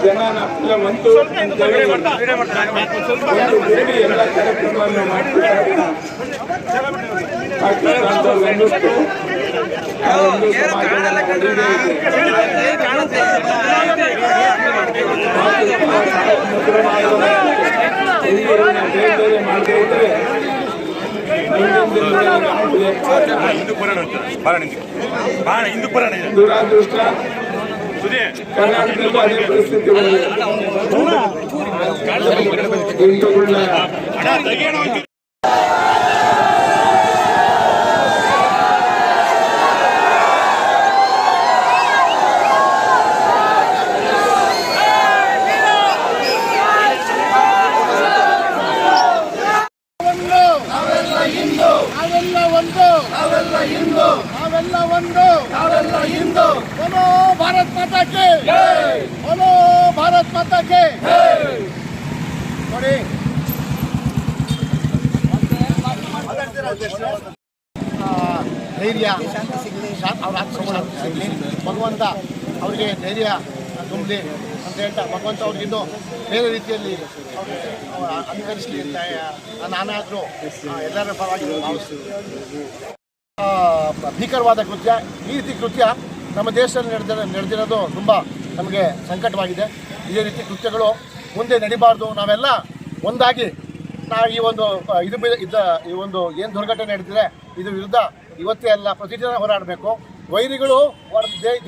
ಜನ ಮತ್ತು ಎಲ್ಲ ಕಾರ್ಯಕ್ರಮವನ್ನು ಮಾಡ್ತಿದ್ದಾರೆ. ದುರಾದೃಷ್ಟ ಕರ್ನಾಟಕದಲ್ಲಿ ಅದೇ ಪರಿಸ್ಥಿತಿ बोलो भारत माता के बोलो भारत माता के ನೋಡಿ ಧೈರ್ಯ ಅವ್ರ ಆತ್ಮಶಕ್ತಿ ಭಗವಂತ ಅವರಿಗೆ ಧೈರ್ಯ ತುಂಬಲಿ ಅಂತ ಹೇಳ್ತಾ ಭಗವಂತ ಅವ್ರಿಗಿನ್ನೂ ಬೇರೆ ರೀತಿಯಲ್ಲಿ ಅನುಕರಿಸಲಿ ಅಂತ ನಾನಾದರೂ ಎಲ್ಲರ ಪರವಾಗಿ ಭಾವಿಸ್ತೀನಿ. ಭೀಕರವಾದ ಕೃತ್ಯ, ಈ ರೀತಿ ಕೃತ್ಯ ನಮ್ಮ ದೇಶದಲ್ಲಿ ನಡೆದಿರೋದು ತುಂಬ ನಮಗೆ ಸಂಕಟವಾಗಿದೆ. ಇದೇ ರೀತಿ ಕೃತ್ಯಗಳು ಮುಂದೆ ನಡಿಬಾರ್ದು. ನಾವೆಲ್ಲ ಒಂದಾಗಿ ಈ ಒಂದು ಈ ಒಂದು ಏನು ದುರ್ಘಟನೆ ನಡೆದಿದೆ ಇದ್ರ ವಿರುದ್ಧ ಇವತ್ತೇ ಅಲ್ಲ ಪ್ರತಿದಿನ ಹೋರಾಡಬೇಕು. ವೈರಿಗಳು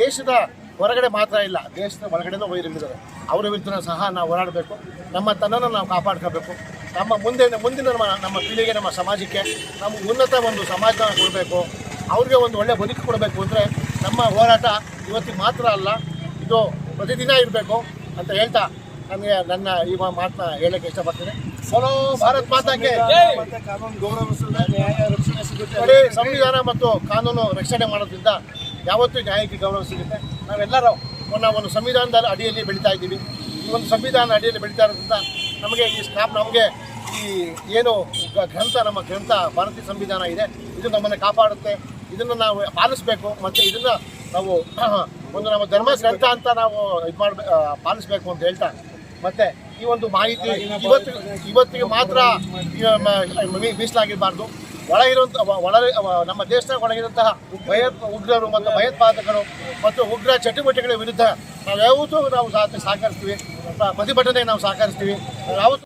ದೇಶದ ಹೊರಗಡೆ ಮಾತ್ರ ಇಲ್ಲ, ದೇಶದ ಒಳಗಡೆನೂ ವೈರಿಗಳಿದ್ದಾರೆ. ಅವರ ವಿರುದ್ಧ ಸಹ ನಾವು ಹೋರಾಡಬೇಕು. ನಮ್ಮ ತನ್ನನ್ನು ನಾವು ಕಾಪಾಡ್ಕೋಬೇಕು. ನಮ್ಮ ಮುಂದಿನ ನಮ್ಮ ಪೀಳಿಗೆ, ನಮ್ಮ ಸಮಾಜಕ್ಕೆ ನಮಗೆ ಉನ್ನತ ಒಂದು ಸಮಾಜ ಕೊಡಬೇಕು. ಅವ್ರಿಗೆ ಒಂದು ಒಳ್ಳೆಯ ಬದುಕು ಕೊಡಬೇಕು ಅಂದರೆ ನಮ್ಮ ಹೋರಾಟ ಇವತ್ತಿಗೆ ಮಾತ್ರ ಅಲ್ಲ, ಇದು ಪ್ರತಿದಿನ ಇರಬೇಕು ಅಂತ ಹೇಳ್ತಾ ನನಗೆ ನನ್ನ ಈ ಮಾತನ್ನ ಹೇಳೋಕ್ಕೆ ಇಷ್ಟಪಡ್ತೀನಿ. बोलो भारत माता के ಕಾನೂನು ಗೌರವಿಸೋದು, ನ್ಯಾಯ ರಕ್ಷಣೆ ಸಿಗುತ್ತೆ. ಸಂವಿಧಾನ ಮತ್ತು ಕಾನೂನು ರಕ್ಷಣೆ ಮಾಡೋದ್ರಿಂದ ಯಾವತ್ತೂ ನ್ಯಾಯಕ್ಕೆ ಗೌರವ ಸಿಗುತ್ತೆ. ನಾವೆಲ್ಲರೂ ಒಂದು ಸಂವಿಧಾನದ ಅಡಿಯಲ್ಲಿ ಬೆಳೀತಾ ಇದ್ದೀವಿ. ಈ ಒಂದು ಸಂವಿಧಾನ ಅಡಿಯಲ್ಲಿ ಬೆಳೀತಾ ಇರೋದ್ರಿಂದ ನಮಗೆ ನಮಗೆ ಈ ಏನು ನಮ್ಮ ಗ್ರಂಥ ಭಾರತೀಯ ಸಂವಿಧಾನ ಇದೆ, ಇದು ನಮ್ಮನ್ನು ಕಾಪಾಡುತ್ತೆ. ಇದನ್ನು ನಾವು ಪಾಲಿಸಬೇಕು ಮತ್ತು ಇದನ್ನು ನಾವು ಒಂದು ನಮ್ಮ ಧರ್ಮ ಗ್ರಂಥ ಅಂತ ನಾವು ಪಾಲಿಸಬೇಕು ಅಂತ ಹೇಳ್ತಾ, ಮತ್ತು ಈ ಒಂದು ಮಾಹಿತಿ ಇವತ್ತಿಗೆ ಮಾತ್ರ ಮೀಸಲಾಗಿರಬಾರ್ದು. ನಮ್ಮ ದೇಶದ ಒಳಗಿರುವಂತಹ ಉಗ್ರರು ಮತ್ತು ಭಯೋತ್ಪಾದಕರು ಮತ್ತು ಉಗ್ರ ಚಟುವಟಿಕೆಗಳ ವಿರುದ್ಧ ನಾವು ಯಾವತ್ತೂ ನಾವು ಸಹಕರಿಸ್ತೀವಿ. ಪ್ರತಿಭಟನೆಗೆ ನಾವು ಸಹಕರಿಸ್ತೀವಿ. ಯಾವತ್ತೂ